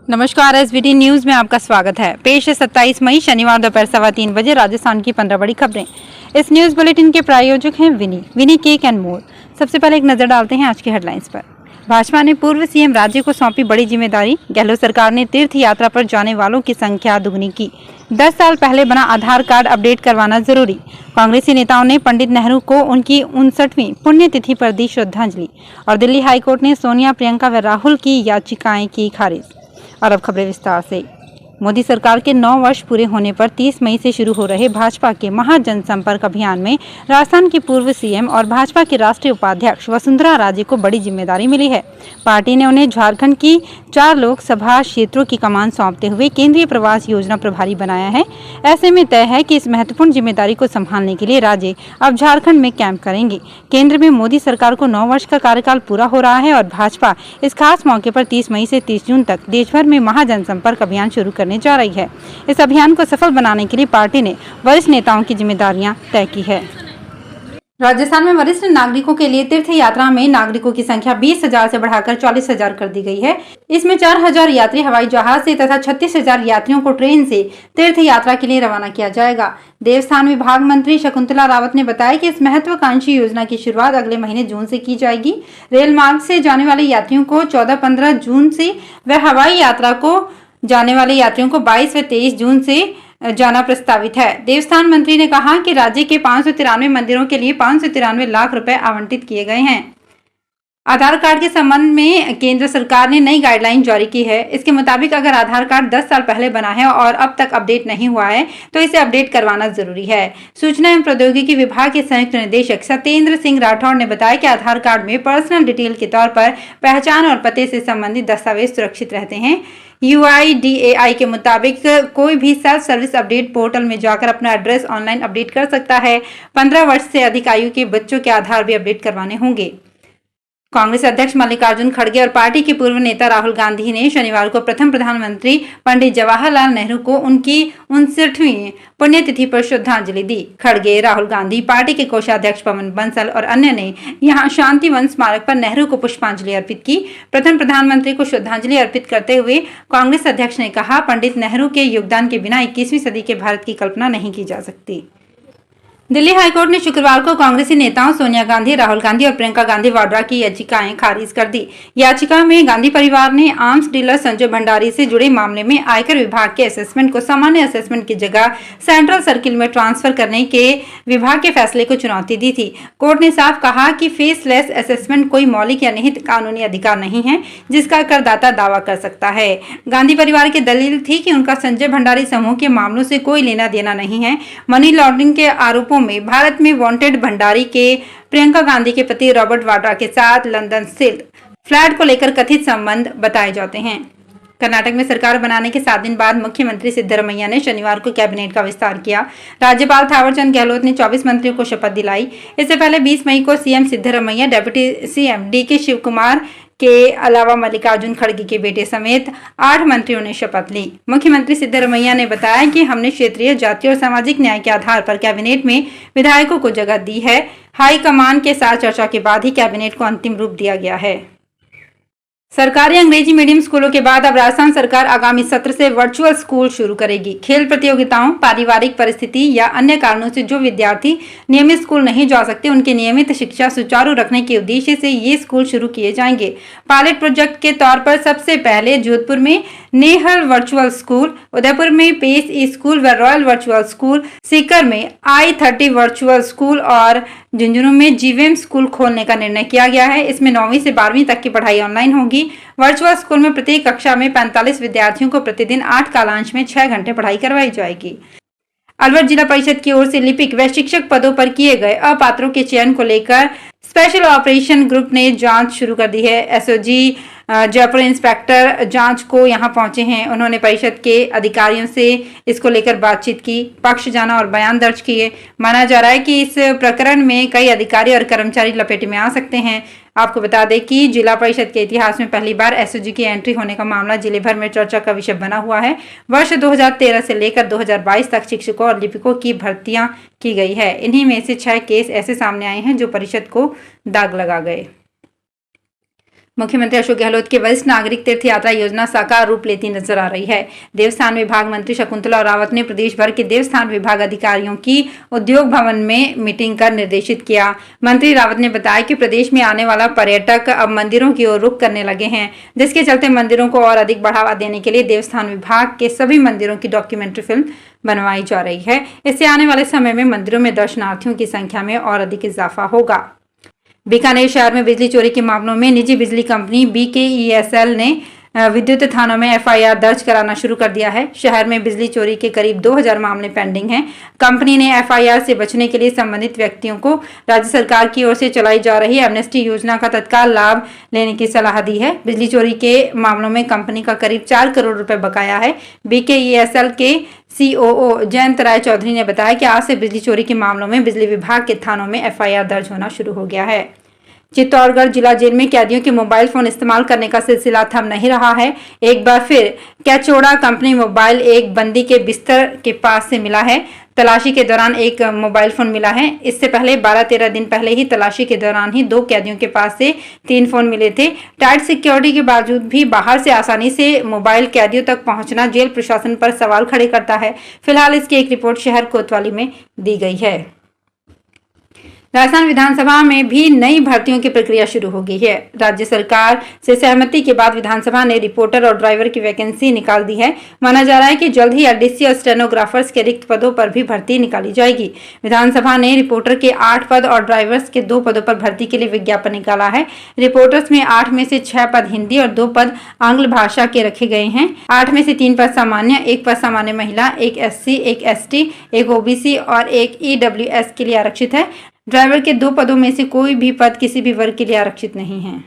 नमस्कार, SBT news में आपका स्वागत है। पेश है 27 मई शनिवार दोपहर 3:15 बजे राजस्थान की 15 बड़ी खबरें। इस न्यूज बुलेटिन के प्रायोजक हैं विनी केक एंड मोर। सबसे पहले एक नजर डालते हैं आज की हेडलाइंस पर। भाजपा ने पूर्व सीएम राज्य को सौंपी बड़ी जिम्मेदारी। गहलोत सरकार ने तीर्थ यात्रा पर जाने वालों की संख्या दुगनी की। 10 साल पहले बना आधार कार्ड अपडेट करवाना जरूरी। कांग्रेसी नेताओं ने पंडित नेहरू को उनकी 59वीं पुण्यतिथि पर दी श्रद्धांजलि। और दिल्ली हाईकोर्ट ने सोनिया, प्रियंका व राहुल की याचिकाएं की खारिज। और अब खबरें विस्तार से। मोदी सरकार के 9 वर्ष पूरे होने पर 30 मई से शुरू हो रहे भाजपा के महाजनसंपर्क अभियान में राजस्थान की पूर्व सीएम और भाजपा की राष्ट्रीय उपाध्यक्ष वसुंधरा राजे को बड़ी जिम्मेदारी मिली है। पार्टी ने उन्हें झारखंड की 4 लोकसभा क्षेत्रों की कमान सौंपते हुए केंद्रीय प्रवास योजना प्रभारी बनाया है। ऐसे में तय है कि इस महत्वपूर्ण जिम्मेदारी को संभालने के लिए राजे अब झारखंड में कैंप करेंगे। केंद्र में मोदी सरकार को 9 वर्ष का कार्यकाल पूरा हो रहा है और भाजपा इस खास मौके पर 30 मई से 30 जून तक देश भर में महाजनसंपर्क अभियान शुरू करने जा रही है। इस अभियान को सफल बनाने के लिए पार्टी ने वरिष्ठ नेताओं की जिम्मेदारियां तय की है। राजस्थान में वरिष्ठ नागरिकों के लिए तीर्थ यात्रा में नागरिकों की संख्या 20,000 से बढ़ाकर 40,000 कर दी गई है। इसमें 4,000 यात्री हवाई जहाज से तथा 36,000 यात्रियों को ट्रेन से तीर्थ यात्रा के लिए रवाना किया जाएगा। देवस्थान विभाग मंत्री शकुंतला रावत ने बताया कि इस महत्वाकांक्षी योजना की शुरुआत अगले महीने जून से की जाएगी। रेल मार्ग से जाने वाले यात्रियों को 14-15 जून से व हवाई यात्रा को जाने वाले यात्रियों को 22 व 23 जून से जाना प्रस्तावित है। देवस्थान मंत्री ने कहा कि राज्य के 593 मंदिरों के लिए 593 लाख रुपए आवंटित किए गए हैं। आधार कार्ड के संबंध में केंद्र सरकार ने नई गाइडलाइन जारी की है। इसके मुताबिक अगर आधार कार्ड 10 साल पहले बना है और अब तक अपडेट नहीं हुआ है तो इसे अपडेट करवाना जरूरी है। सूचना एवं प्रौद्योगिकी विभाग के संयुक्त निदेशक सत्येंद्र सिंह राठौड़ ने बताया कि आधार कार्ड में पर्सनल डिटेल के तौर पर पहचान और पते से संबंधित दस्तावेज सुरक्षित रहते हैं। UIDAI के मुताबिक कोई भी सेल्फ सर्विस अपडेट पोर्टल में जाकर अपना एड्रेस ऑनलाइन अपडेट कर सकता है। 15 वर्ष से अधिक आयु के बच्चों के आधार भी अपडेट करवाने होंगे। कांग्रेस अध्यक्ष मल्लिकार्जुन खड़गे और पार्टी के पूर्व नेता राहुल गांधी ने शनिवार को प्रथम प्रधानमंत्री पंडित जवाहरलाल नेहरू को उनकी 59वीं पुण्यतिथि पर श्रद्धांजलि दी। खड़गे, राहुल गांधी, पार्टी के कोषाध्यक्ष पवन बंसल और अन्य ने यहां शांति वन स्मारक पर नेहरू को पुष्पांजलि अर्पित की। प्रथम प्रधानमंत्री को श्रद्धांजलि अर्पित करते हुए कांग्रेस अध्यक्ष ने कहा, पंडित नेहरू के योगदान के बिना 21वीं सदी के भारत की कल्पना नहीं की जा सकती। दिल्ली हाईकोर्ट ने शुक्रवार को कांग्रेसी नेताओं सोनिया गांधी, राहुल गांधी और प्रियंका गांधी वाड्रा की याचिकाएं खारिज कर दी। याचिका में गांधी परिवार ने आर्म्स डीलर संजय भंडारी से जुड़े मामले में आयकर विभाग के असेसमेंट को सामान्य असेसमेंट की जगह सेंट्रल सर्किल में ट्रांसफर करने के विभाग के फैसले को चुनौती दी थी। कोर्ट ने साफ कहा कि फेसलेस असेसमेंट कोई मौलिक या निहित कानूनी अधिकार नहीं है जिसका करदाता दावा कर सकता है। गांधी परिवार की दलील थी कि उनका संजय भंडारी समूह के मामलों से कोई लेना देना नहीं है। मनी लॉन्ड्रिंग के आरोपों में भारत में वांटेड भंडारी के प्रियंका गांधी के पति रॉबर्ट वाड्रा के साथ लंदन स्थित फ्लैट को लेकर कथित संबंध बताए जाते हैं। कर्नाटक में सरकार बनाने के 7 दिन बाद मुख्यमंत्री सिद्धरमैया ने शनिवार को कैबिनेट का विस्तार किया। राज्यपाल थावरचंद गहलोत ने 24 मंत्रियों को शपथ दिलाई। इससे पहले 20 मई को CM Siddaramaiah, deputy CM DK Shivakumar के अलावा मल्लिकार्जुन खड़गे के बेटे समेत 8 मंत्रियों ने शपथ ली। मुख्यमंत्री सिद्धरमैया ने बताया कि हमने क्षेत्रीय, जातीय और सामाजिक न्याय के आधार पर कैबिनेट में विधायकों को जगह दी है। हाईकमान के साथ चर्चा के बाद ही कैबिनेट को अंतिम रूप दिया गया है। सरकारी अंग्रेजी मीडियम स्कूलों के बाद अब राजस्थान सरकार आगामी सत्र से वर्चुअल स्कूल शुरू करेगी। खेल प्रतियोगिताओं, पारिवारिक परिस्थिति या अन्य कारणों से जो विद्यार्थी नियमित स्कूल नहीं जा सकते, उनकी नियमित शिक्षा सुचारू रखने के उद्देश्य से ये स्कूल शुरू किए जाएंगे। पायलट प्रोजेक्ट के तौर पर सबसे पहले जोधपुर में नेहल वर्चुअल स्कूल, उदयपुर में पेस ई स्कूल व रॉयल वर्चुअल स्कूल, सीकर में I30 वर्चुअल स्कूल और झुंझुनू में जीवेम स्कूल खोलने का निर्णय किया गया है। इसमें 9वीं से 12वीं तक की पढ़ाई ऑनलाइन होगी। वर्चुअल स्कूल में प्रत्येक कक्षा में 45 विद्यार्थियों को प्रतिदिन 8 कालांश में 6 घंटे पढ़ाई करवाई जाएगी। अलवर जिला परिषद की ओर से लिपिक व शिक्षक पदों पर किए गए अपात्रों के चयन को लेकर स्पेशल ऑपरेशन ग्रुप ने जांच शुरू कर दी है। SOG जयपुर इंस्पेक्टर जांच को यहां पहुंचे हैं। उन्होंने परिषद के अधिकारियों से इसको लेकर बातचीत की, पक्ष जाना और बयान दर्ज किए। माना जा रहा है कि इस प्रकरण में कई अधिकारी और कर्मचारी लपेटे में आ सकते हैं। आपको बता दें कि जिला परिषद के इतिहास में पहली बार SOG की एंट्री होने का मामला जिले भर में चर्चा का विषय बना हुआ है। वर्ष 2013 से लेकर 2022 तक शिक्षकों और लिपिकों की भर्तियां की गई है। इन्हीं में से 6 केस ऐसे सामने आए हैं जो परिषद को दाग लगा गए। मुख्यमंत्री अशोक गहलोत की वरिष्ठ नागरिक तीर्थ यात्रा योजना साकार रूप लेती नजर आ रही है। देवस्थान विभाग मंत्री शकुंतला रावत ने प्रदेश भर के देवस्थान विभाग अधिकारियों की उद्योग भवन में मीटिंग कर निर्देशित किया। मंत्री रावत ने बताया कि प्रदेश में आने वाला पर्यटक अब मंदिरों की ओर रुख करने लगे हैं, जिसके चलते मंदिरों को और अधिक बढ़ावा देने के लिए देवस्थान विभाग के सभी मंदिरों की डॉक्यूमेंट्री फिल्म बनवाई जा रही है। इससे आने वाले समय में मंदिरों में दर्शनार्थियों की संख्या में और अधिक इजाफा होगा। बीकानेर शहर में बिजली चोरी के मामलों में निजी बिजली कंपनी BKESL ने विद्युत थानों में FIR दर्ज कराना शुरू कर दिया है। शहर में बिजली चोरी के करीब 2000 मामले पेंडिंग हैं। कंपनी ने FIR से बचने के लिए संबंधित व्यक्तियों को राज्य सरकार की ओर से चलाई जा रही एमनेस्टी योजना का तत्काल लाभ लेने की सलाह दी है। बिजली चोरी के मामलों में कंपनी का करीब 4 करोड़ रुपए बकाया है। BKESL के COO जयंत राय चौधरी ने बताया कि आज से बिजली चोरी के मामलों में बिजली विभाग के थानों में FIR दर्ज होना शुरू हो गया है। चित्तौड़गढ़ जिला जेल में कैदियों के मोबाइल फोन इस्तेमाल करने का सिलसिला थम नहीं रहा है। एक बार फिर कैचोड़ा कंपनी मोबाइल एक बंदी के बिस्तर के पास से मिला है। तलाशी के दौरान एक मोबाइल फोन मिला है। इससे पहले 12-13 दिन पहले ही तलाशी के दौरान ही 2 कैदियों के पास से 3 फोन मिले थे। टाइट सिक्योरिटी के बावजूद भी बाहर से आसानी से मोबाइल कैदियों तक पहुंचना जेल प्रशासन पर सवाल खड़े करता है। फिलहाल इसकी एक रिपोर्ट शहर कोतवाली में दी गई है। राजस्थान विधानसभा में भी नई भर्तियों की प्रक्रिया शुरू हो गई है। राज्य सरकार से सहमति के बाद विधानसभा ने रिपोर्टर और ड्राइवर की वैकेंसी निकाल दी है। माना जा रहा है कि जल्द ही LDC और स्टेनोग्राफर्स के रिक्त पदों पर भी भर्ती निकाली जाएगी। विधानसभा ने रिपोर्टर के 8 पद और ड्राइवर्स के 2 पदों पर भर्ती के लिए विज्ञापन निकाला है। रिपोर्टर्स में 8 में से 6 पद हिंदी और 2 पद आंग्ल भाषा के रखे गए हैं। 8 में से 3 पद सामान्य, 1 पद सामान्य महिला, 1 SC, 1 ST, 1 OBC और 1 EWS के लिए आरक्षित है। ड्राइवर के 2 पदों में से कोई भी पद किसी भी वर्ग के लिए आरक्षित नहीं है।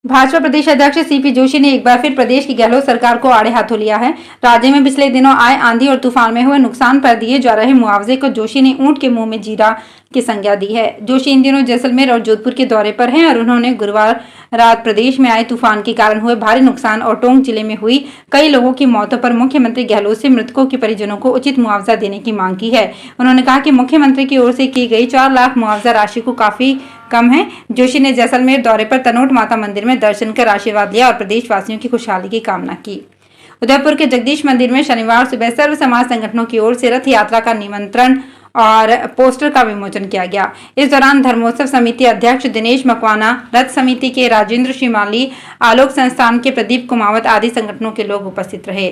भाजपा प्रदेश अध्यक्ष CP जोशी ने एक बार फिर प्रदेश की गहलोत सरकार को आड़े हाथों लिया है। राज्य में पिछले दिनों आए आंधी और तूफान में हुए नुकसान पर दिए जा रहे मुआवजे को जोशी ने ऊंट के मुंह में जीरा की संज्ञा दी है। जोशी इन दिनों जैसलमेर और जोधपुर के दौरे पर हैं और उन्होंने गुरुवार रात प्रदेश में आए तूफान के कारण हुए भारी नुकसान और टोंक जिले में हुई कई लोगों की मौतों पर मुख्यमंत्री गहलोत से मृतकों के परिजनों को उचित मुआवजा देने की मांग की है। उन्होंने कहा कि मुख्यमंत्री की ओर से की गई 4 लाख मुआवजा राशि को काफी कम है। जोशी ने जैसलमेर दौरे पर तनोट माता मंदिर में दर्शन कर आशीर्वाद लिया और प्रदेशवासियों की खुशहाली की कामना की। उदयपुर के जगदीश मंदिर में शनिवार सुबह सर्व समाज संगठनों की ओर से रथ यात्रा का निमंत्रण और पोस्टर का विमोचन किया गया। इस दौरान धर्मोत्सव समिति अध्यक्ष दिनेश मकवाना, रथ समिति के राजेंद्र शिमाली, आलोक संस्थान के प्रदीप कुमावत आदि संगठनों के लोग उपस्थित रहे।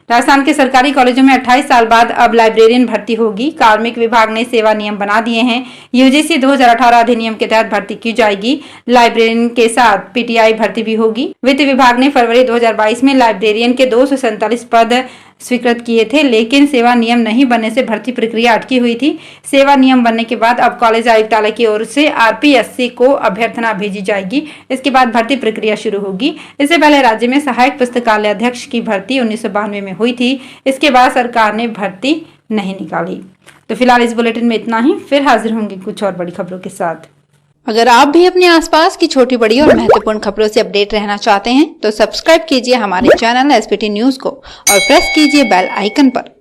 राजस्थान के सरकारी कॉलेजों में 28 साल बाद अब लाइब्रेरियन भर्ती होगी। कार्मिक विभाग ने सेवा नियम बना दिए हैं। UGC 2018 अधिनियम के तहत भर्ती की जाएगी। लाइब्रेरियन के साथ PTI भर्ती भी होगी। वित्त विभाग ने फरवरी 2022 में लाइब्रेरियन के 247 पद स्वीकृत किए थे, लेकिन सेवा नियम नहीं बनने से भर्ती प्रक्रिया अटकी हुई थी। सेवा नियम बनने के बाद अब कॉलेज आयुक्तालय की ओर से RPSC को अभ्यर्थना भेजी जाएगी। इसके बाद भर्ती प्रक्रिया शुरू होगी। इससे पहले राज्य में सहायक पुस्तकालय अध्यक्ष की भर्ती 1992 में हुई थी। इसके बाद सरकार ने भर्ती नहीं निकाली। तो फिलहाल इस बुलेटिन में इतना ही। फिर हाजिर होंगे कुछ और बड़ी खबरों के साथ। अगर आप भी अपने आसपास की छोटी बड़ी और महत्वपूर्ण खबरों से अपडेट रहना चाहते हैं तो सब्सक्राइब कीजिए हमारे चैनल SPT न्यूज को और प्रेस कीजिए बेल आइकन पर।